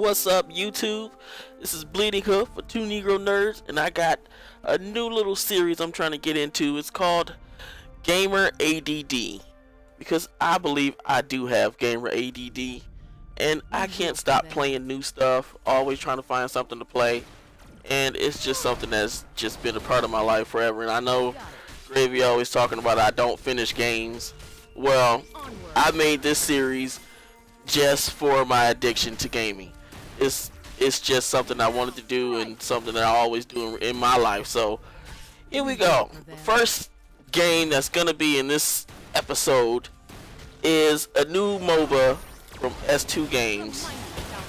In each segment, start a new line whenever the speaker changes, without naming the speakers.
What's up, YouTube? This is Bleeding Hoof for Two Negro Nerds, and I got a new little series I'm trying to get into. It's called Gamer ADD, because I believe I do have Gamer ADD, and I can't stop playing new stuff, always trying to find something to play, and it's just something that's just been a part of my life forever. And I know Gravy always talking about I don't finish games. Well, I made this series just for my addiction to gaming. It's just something I wanted to do and something that I always do in my life. So here we go. The first game that's gonna be in this episode is a new MOBA from S2 Games,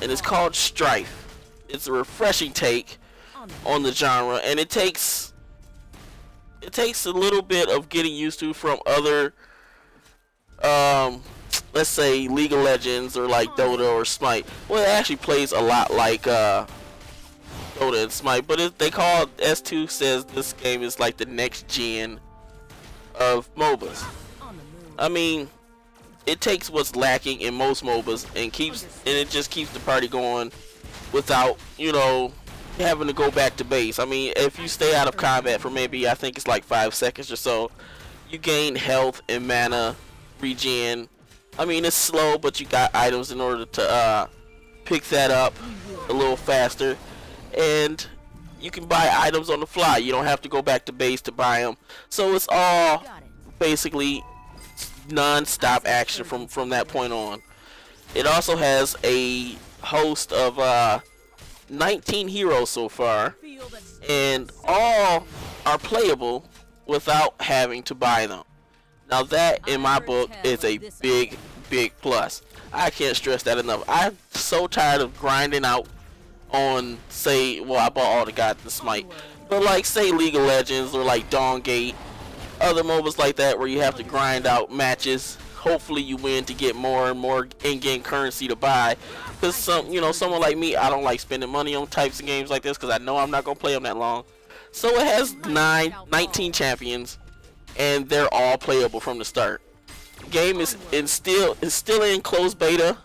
and it's called Strife. It's a refreshing take on the genre, and it takes a little bit of getting used to from other let's say League of Legends or like Dota or Smite. Well, it actually plays a lot like Dota and Smite, but they call S2 says this game is like the next gen of MOBAs. I mean, it takes what's lacking in most MOBAs and it just keeps the party going without, you know, having to go back to base. I mean, if you stay out of combat for maybe, I think it's like 5 seconds or so, you gain health and mana regen. I mean, it's slow, but you got items in order to pick that up a little faster, and you can buy items on the fly. You don't have to go back to base to buy them. So it's all basically non-stop action from that point on. It also has a host of 19 heroes so far, and all are playable without having to buy them. Now that, in my book, is a big plus. I can't stress that enough. I'm so tired of grinding out on, say, well, I bought all the gods in Smite, but like, say, League of Legends or like Dawngate, other MOBAs like that where you have to grind out matches. Hopefully you win to get more and more in-game currency to buy. Because someone like me, I don't like spending money on types of games like this because I know I'm not gonna play them that long. So it has 19 champions, and they're all playable from the start. The game is still in closed beta,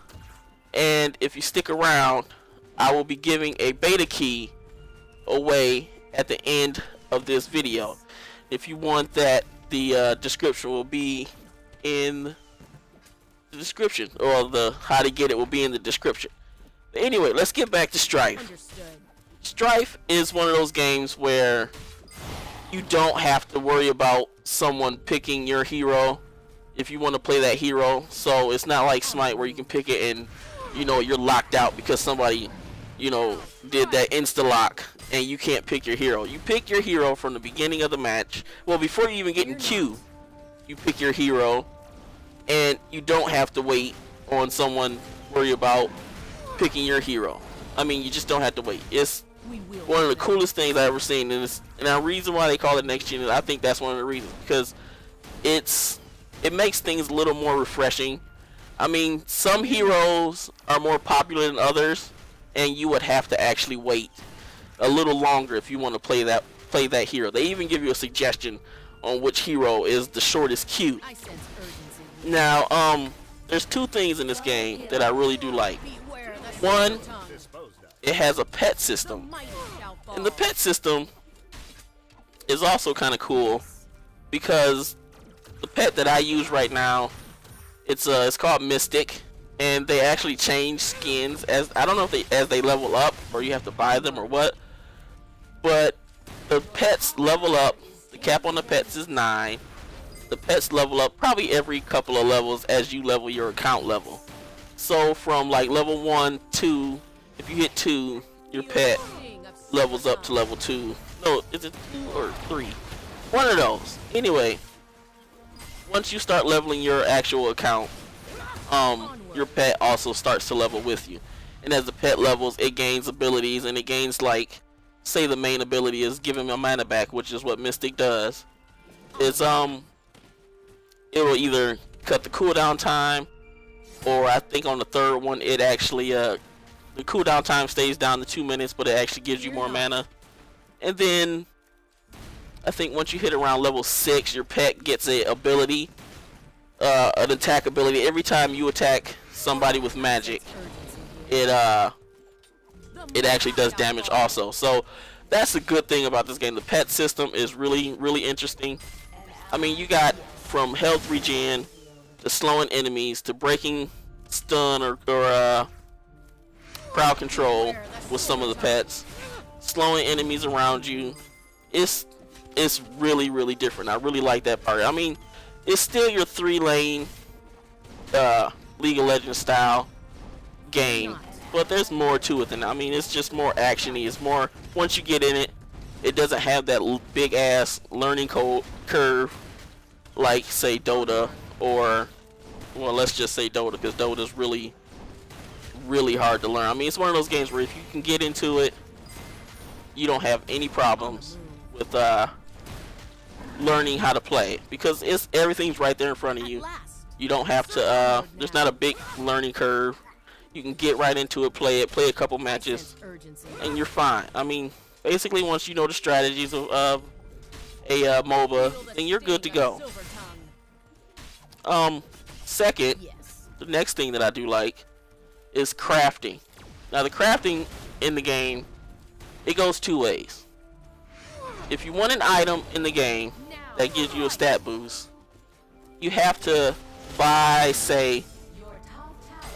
and if you stick around, I will be giving a beta key away at the end of this video. If you want that, the description will be in the description, or the how to get it will be in the description. But anyway, let's get back to Strife.
Understood.
Strife is one of those games where you don't have to worry about someone picking your hero if you want to play that hero. So it's not like Smite where you can pick it and you're locked out because somebody did that insta lock and you can't pick your hero. You pick your hero from the beginning of the match. Well, before you even get in queue, you pick your hero, and you don't have to wait on someone worry about picking your hero. I mean, you just don't have to wait. It's one of the coolest things I've ever seen, and the reason why they call it next gen is I think that's one of the reasons, because it makes things a little more refreshing. I mean, some heroes are more popular than others, and you would have to actually wait a little longer if you want to play that hero. They even give you a suggestion on which hero is the shortest queue. Now, there's two things in this game that I really do like. One, it has a pet system, and the pet system is also kind of cool because the pet that I use right now, it's called Mystic, and they actually change skins as I don't know if as they level up or you have to buy them or what, but the pets level up. The cap on the pets is 9. The pets level up probably every couple of levels as you level your account level. So from like level 1, 2, if you hit 2, your pet levels up to level 2. No, is it 2 or 3? One of those. Anyway, once you start leveling your actual account, your pet also starts to level with you. And as the pet levels, it gains abilities, and it gains, like, say the main ability is giving a mana back, which is what Mystic does. It's it will either cut the cooldown time, or I think on the third one it actually the cooldown time stays down to 2 minutes, but it actually gives you more mana. And then I think once you hit around level 6, your pet gets a ability, an attack ability. Every time you attack somebody with magic, it it actually does damage also. So that's a good thing about this game. The pet system is really interesting. I mean, you got from health regen to slowing enemies to breaking stun or crowd control with some of the pets, slowing enemies around you. It's really different. I really like that part. I mean, it's still your 3-lane League of Legends style game, but there's more to it than that. I mean, it's just more actiony. It's more, once you get in it, it doesn't have that big ass learning curve like say Dota, or well, let's just say Dota, because Dota's really hard to learn. I mean, it's one of those games where if you can get into it, you don't have any problems with learning how to play it, because everything's right there in front of you. You don't have to there's not a big learning curve. You can get right into it, play a couple matches, and you're fine. I mean, basically once you know the strategies of a MOBA, then you're good to go. Second, the next thing that I do like is crafting. Now the crafting in the game, it goes two ways. If you want an item in the game that gives you a stat boost, you have to buy, say,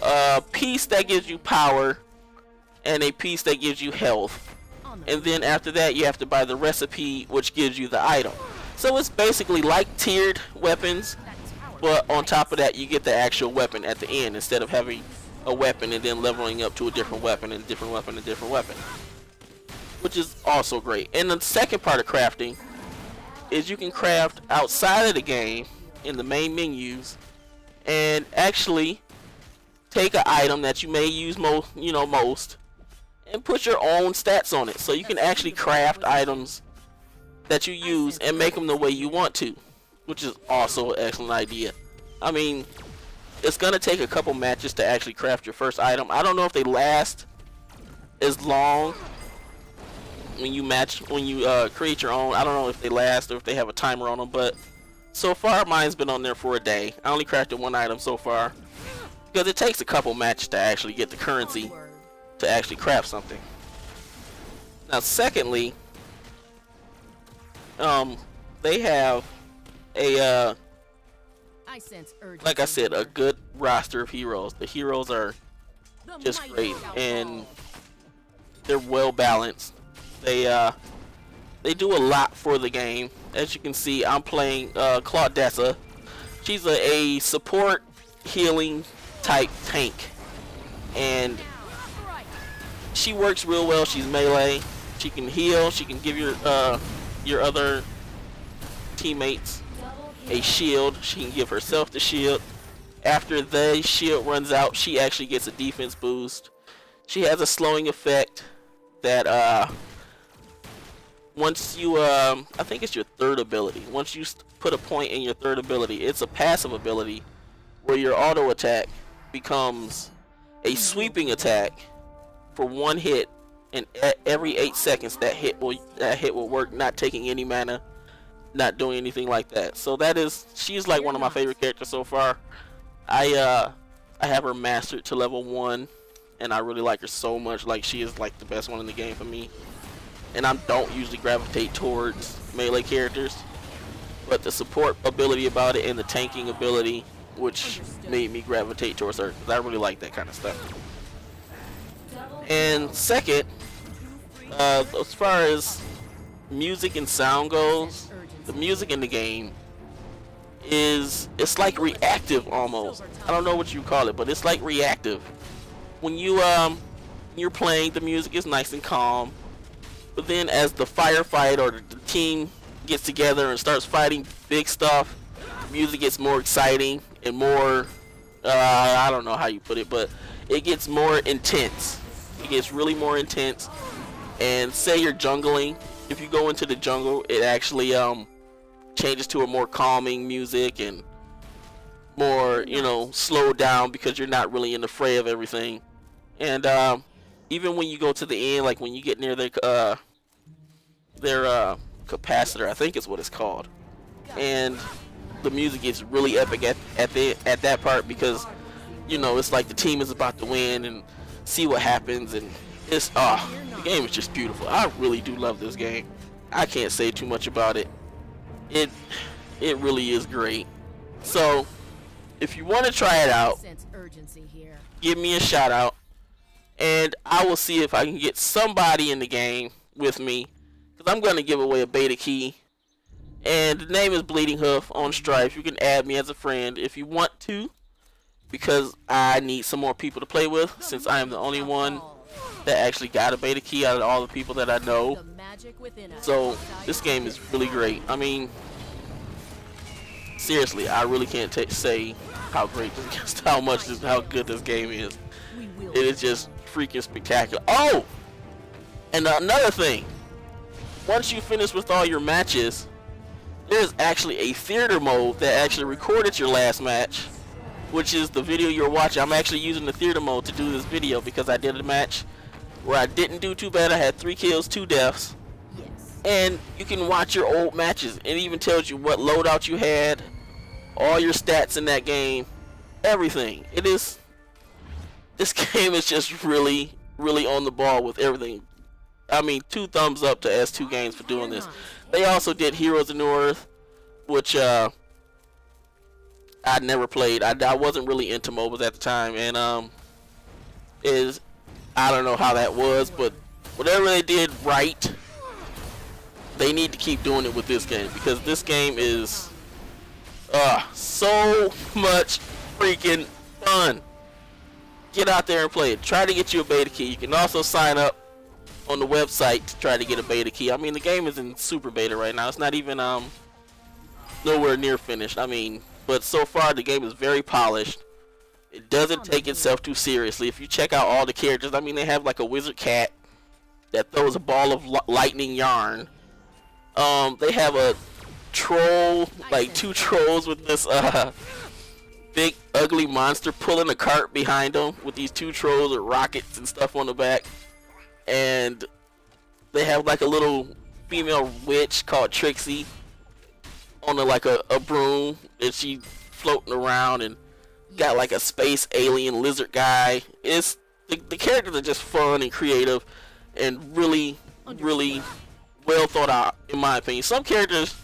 a piece that gives you power and a piece that gives you health, and then after that you have to buy the recipe which gives you the item. So it's basically like tiered weapons, but on top of that you get the actual weapon at the end, instead of having a weapon and then leveling up to a different weapon and different weapon and different weapon, which is also great. And the second part of crafting is you can craft outside of the game in the main menus, and actually take an item that you may use most, and put your own stats on it. So you can actually craft items that you use and make them the way you want to, which is also an excellent idea. I mean, it's gonna take a couple matches to actually craft your first item. I don't know if they last as long when you create your own. I don't know if they last or if they have a timer on them, but so far mine's been on there for a day. I only crafted one item so far, because it takes a couple matches to actually get the currency to actually craft something. Now secondly, they have a like I said, a good roster of heroes. The heroes are just great, and they're well balanced. They do a lot for the game. As you can see, I'm playing Claudessa. She's a support healing type tank, and she works real well. She's melee. She can heal. She can give your other teammates a shield. She can give herself the shield. After the shield runs out, she actually gets a defense boost. She has a slowing effect that once you I think it's your third ability. Once you put a point in your third ability, it's a passive ability where your auto attack becomes a sweeping attack for one hit, and every 8 seconds that hit will work, not taking any mana, not doing anything like that. So she's like one of my favorite characters so far. I have her mastered to level 1, and I really like her so much. Like, she is like the best one in the game for me. And I don't usually gravitate towards melee characters, but the support ability about it and the tanking ability, which made me gravitate towards her, because I really like that kind of stuff. And second, as far as music and sound goes, the music in the game it's like reactive almost. I don't know what you call it, but it's like reactive. When you're playing, the music is nice and calm, but then as the firefight or the team gets together and starts fighting big stuff, the music gets more exciting and more I don't know how you put it, but it gets more intense. It gets really more intense. And say you're jungling, if you go into the jungle, it actually changes to a more calming music and more, slowed down, because you're not really in the fray of everything. And even when you go to the end, like when you get near their capacitor, I think is what it's called, and the music gets really epic at that part, because it's like the team is about to win, and see what happens, and It's the game is just beautiful. I really do love this game. I can't say too much about it. It really is great. So if you want to try it out, give me a shout out, and I will see if I can get somebody in the game with me, because I'm going to give away a beta key. And the name is Bleeding Hoof on Stripe. You can add me as a friend if you want to, because I need some more people to play with, since I am the only one that actually got a beta key out of all the people that I know. So this game is really great. I mean, seriously, I really can't say how great this, how good this game is. It is just freaking spectacular. Oh, and another thing, once you finish with all your matches, there's actually a theater mode that actually recorded your last match, which is the video you're watching. I'm actually using the theater mode to do this video because I did a match where I didn't do too bad. I had 3 kills, 2 deaths. And you can watch your old matches. It even tells you what loadout you had, all your stats in that game, everything. This game is just really, really on the ball with everything. I mean, 2 thumbs up to S2 Games for doing this. They also did Heroes of Newerth, which I never played. I wasn't really into MOBAs at the time, and I don't know how that was, but whatever they did right, they need to keep doing it with this game, because this game is so much freaking fun. Get out there and play it. Try to get you a beta key. You can also sign up on the website to try to get a beta key. I mean, the game is in super beta right now. It's not even nowhere near finished. I mean, but so far the game is very polished. It doesn't take itself too seriously. If you check out all the characters, I mean, they have like a wizard cat that throws a ball of lightning yarn. They have a troll, like 2 trolls with this big ugly monster pulling a cart behind them with these 2 trolls with rockets and stuff on the back. And they have like a little female witch called Trixie on a broom, and she floating around, and got like a space alien lizard guy. It's the characters are just fun and creative and really, really well thought out, in my opinion. Some characters,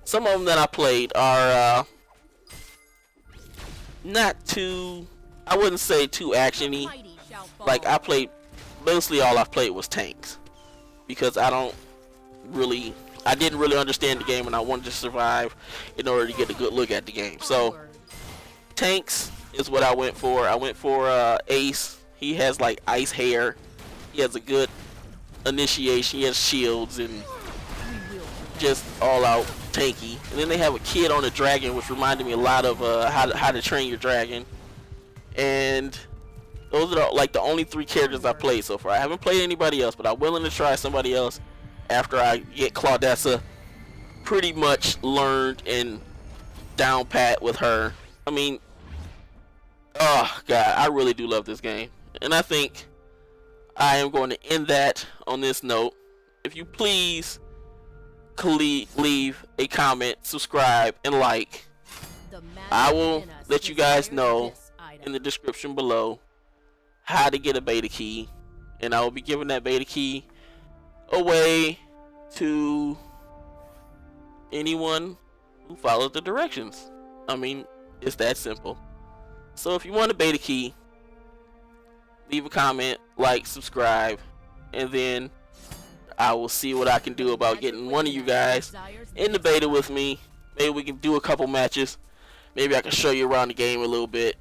some of them that I played are not too, I wouldn't say too actiony. Like, mostly all I've played was tanks, because I didn't really understand the game, and I wanted to survive in order to get a good look at the game. So tanks is what I went for. I went for Ace. He has like ice hair. He has a good initiation. He has shields and just all out tanky. And then they have a kid on a dragon, which reminded me a lot of how to train your dragon. And those are like the only 3 characters I played so far. I haven't played anybody else, but I'm willing to try somebody else after I get Claudessa pretty much learned and down pat with her. I mean, oh god, I really do love this game. And I think I am going to end that on this note. If you please leave a comment, subscribe, and like. I will let you guys know in the description below how to get a beta key, and I will be giving that beta key away to anyone who follows the directions. I mean, it's that simple. So if you want a beta key, leave a comment, like, subscribe, and then I will see what I can do about getting one of you guys in the beta with me. Maybe we can do a couple matches. Maybe I can show you around the game a little bit.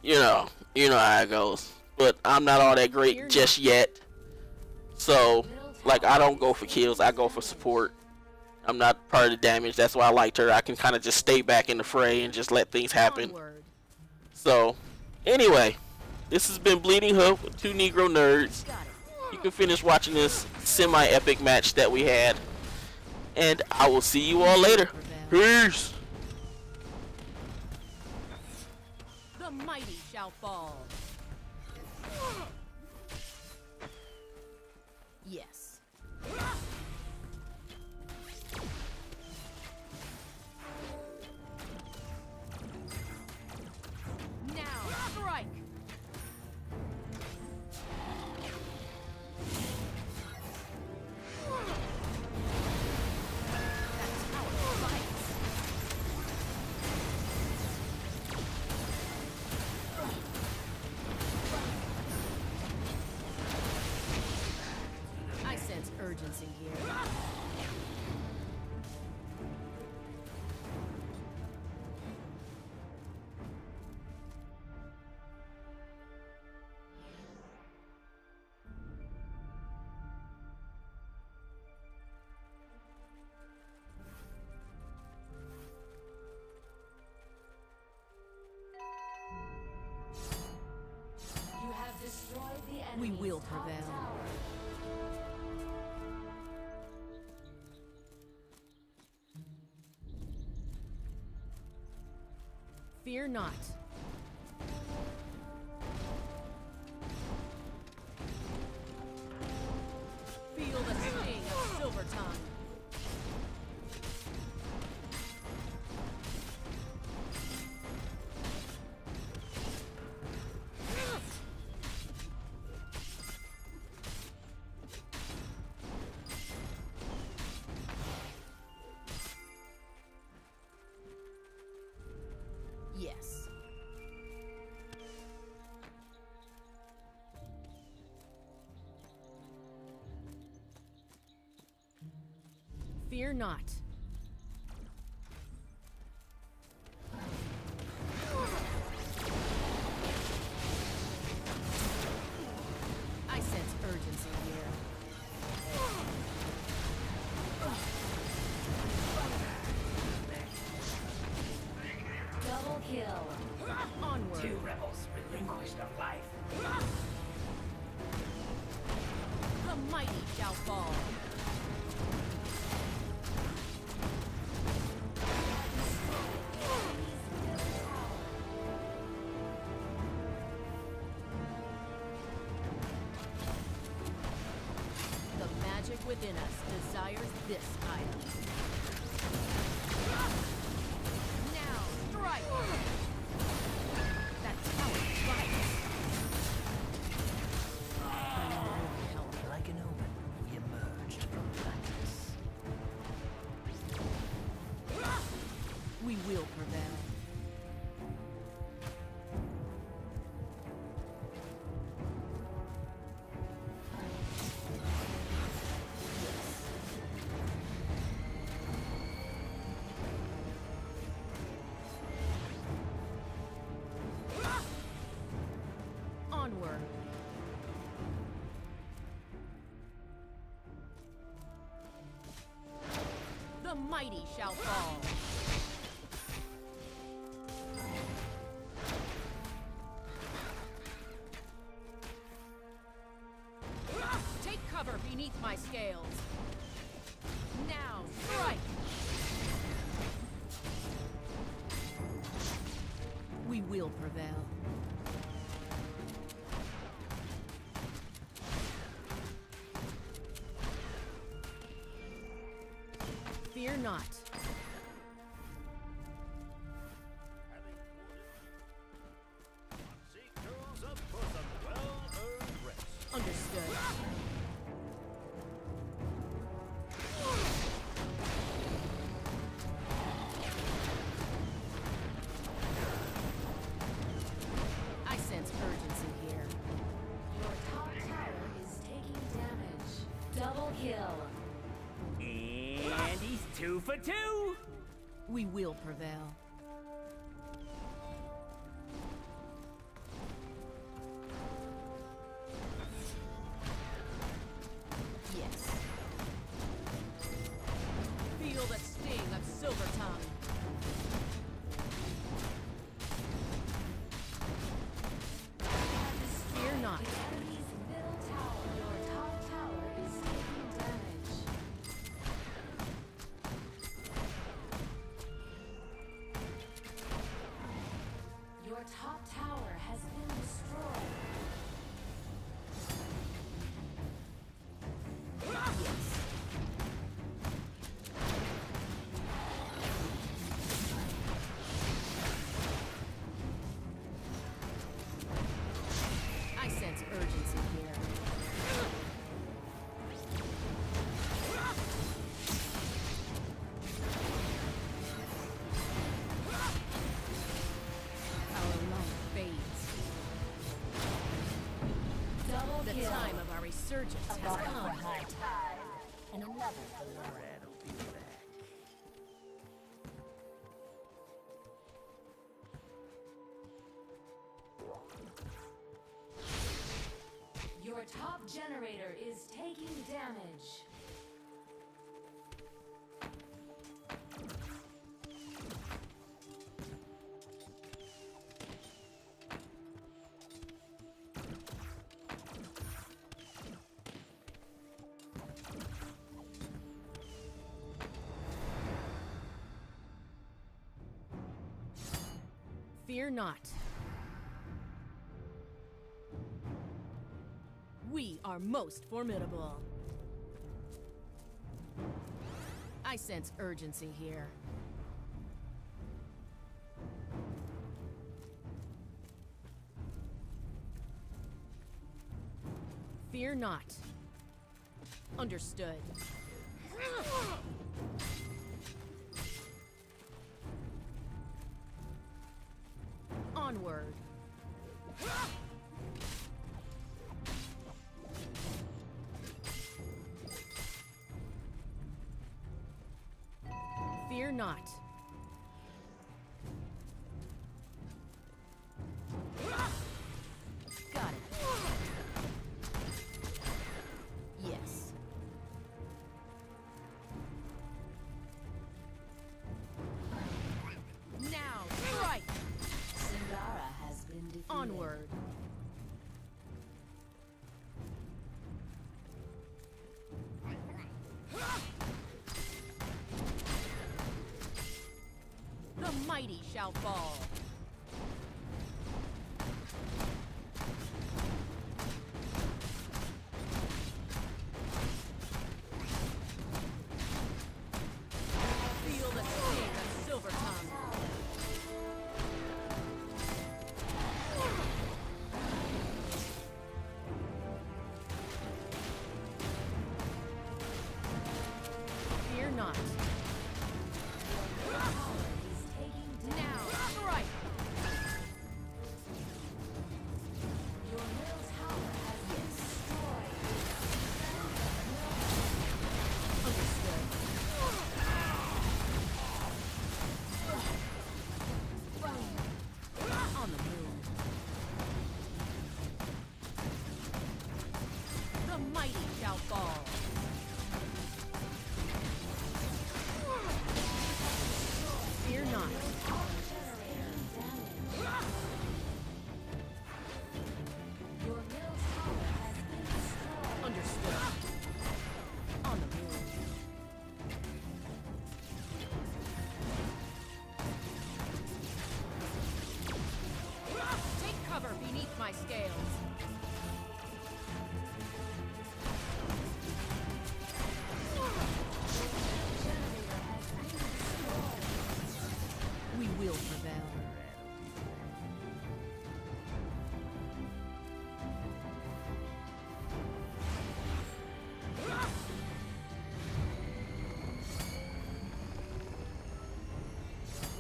You know how it goes. But I'm not all that great just yet. So, like, I don't go for kills, I go for support. I'm not part of the damage. That's why I liked her. I can kind of just stay back in the fray and just let things happen. So, anyway, this has been Bleeding Hoof with 2 Negro Nerds. You can finish watching this semi-epic match that we had. And I will see you all later. Peace!
The mighty shall fall. Yes. Now, strike! urgency here.
You have destroyed the
We
enemy's
will
top
prevail.
tower.
Fear not. Feel the sting of Silver Tongue. Yes. Fear not. I sense urgency here.
Double kill.
Onward.
Two rebels relinquished of life.
The mighty shall fall. The magic within us desires this item. Now, strike! That tower bites.
Like an omen, we emerged from blackness.
We will prevail. Onward. The mighty shall fall. Take cover beneath my scales. Now, strike! We will prevail. Fear not.
Seek girls up for some well-earned rest.
Understood. I sense urgency here.
Your top tower is taking damage. Double kill.
And he's 2 for 2!
We will prevail. Yes. Feel the sting of Silver Tongue. Fear not.
The enemy's middle tower. Your top tower is taking damage. Your top tower has been destroyed.
Yes. I sense urgency here. Our light fades.
Double
The
kill.
time of our resurgence has come.
and a level below.
Rat'll be back.
Your top generator is taking damage.
Fear not. We are most formidable. I sense urgency here. Fear not. Understood. Onward. Fear not. Got it. Yes. Now, strike!
Singara has been defeated.
Onward. The mighty shall fall. Feel the sting of Silver Tongue. Fear not.
Is taking damage.
Now, strike!
Your middle tower has been destroyed.
Understood. On the move. The mighty shall fall. Fear not.
Your middle tower has been destroyed.
Understood. On the move. Take cover beneath my scales. We will prevail.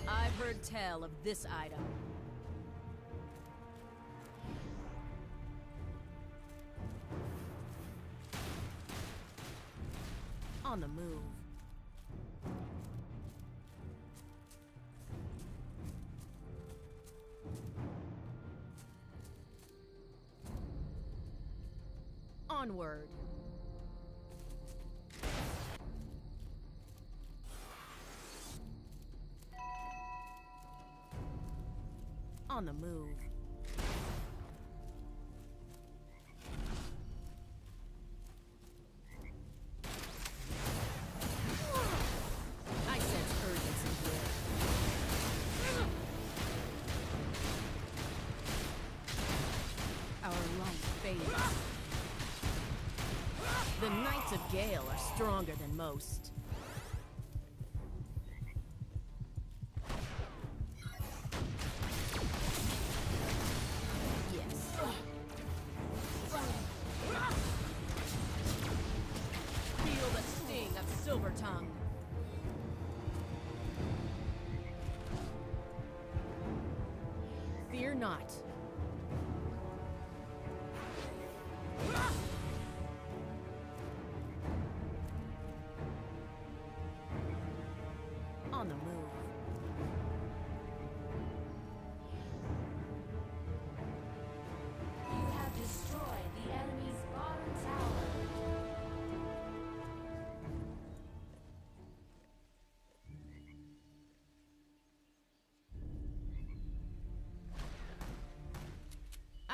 I've heard tell of this item. On the move. Onward. On the move. I sense urgency here. Our light fades. The Knights of Gale are stronger than most. Yes. Feel the sting of Silver Tongue. Fear not.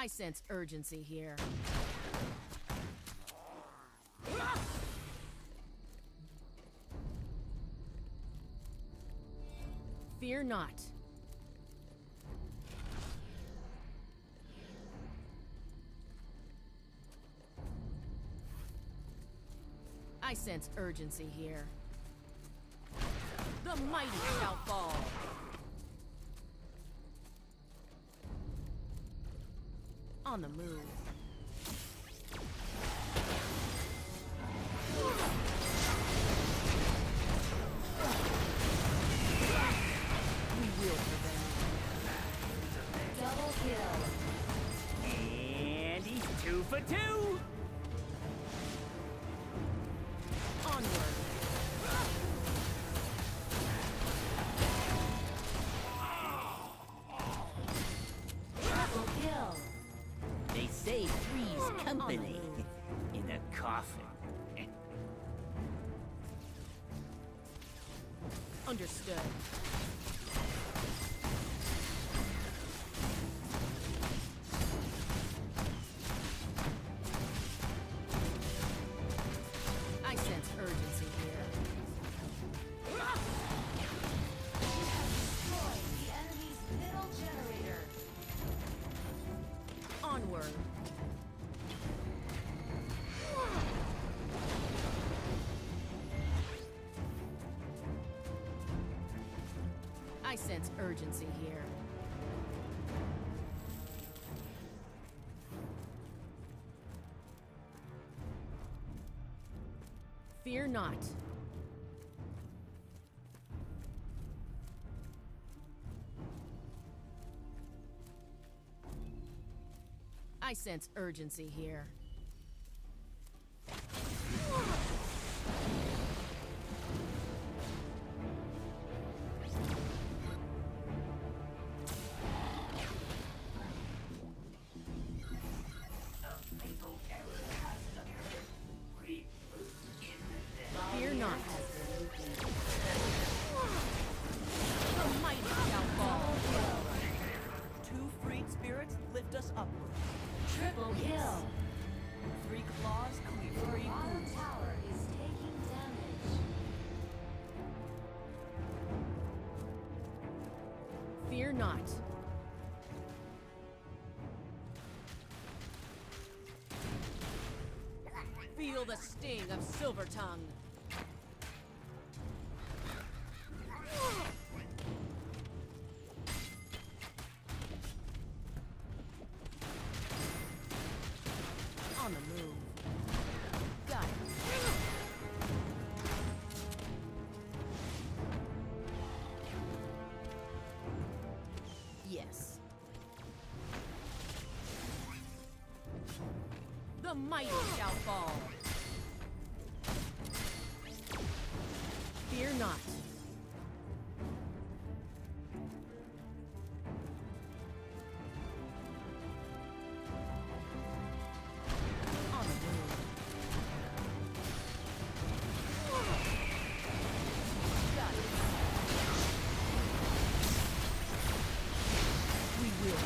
I sense urgency here. Fear not. I sense urgency here. The mighty shall fall. On the move. We will prevent.
Double kill.
And he's 2 for 2.
Onward.
Triple kill.
They say three's company in a coffin.
Understood. I sense urgency here.
Destroy the enemy's middle generator.
Onward. I sense urgency here. Fear not. I sense urgency here. Fear not. The mighty shall fall.
2 freed spirits lift us upward.
Triple kill.
3 claws cleave
Your
3
bottom
wounds.
tower is taking damage.
Fear not. Feel the sting of Silver Tongue. On the move. Got it. Yes. The mighty shall fall. Fear not. On the move. Got it. We will.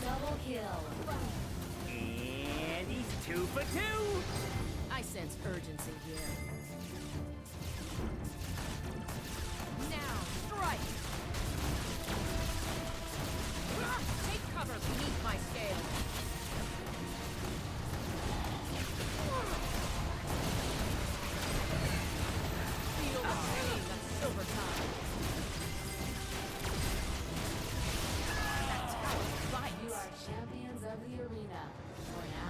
Double kill.
And he's 2 for 2.
I sense urgency here. Now, strike! Take cover beneath my scale. Feel the sting of Silver Tongue. That tower
You
bites.
are champions of the arena. For now.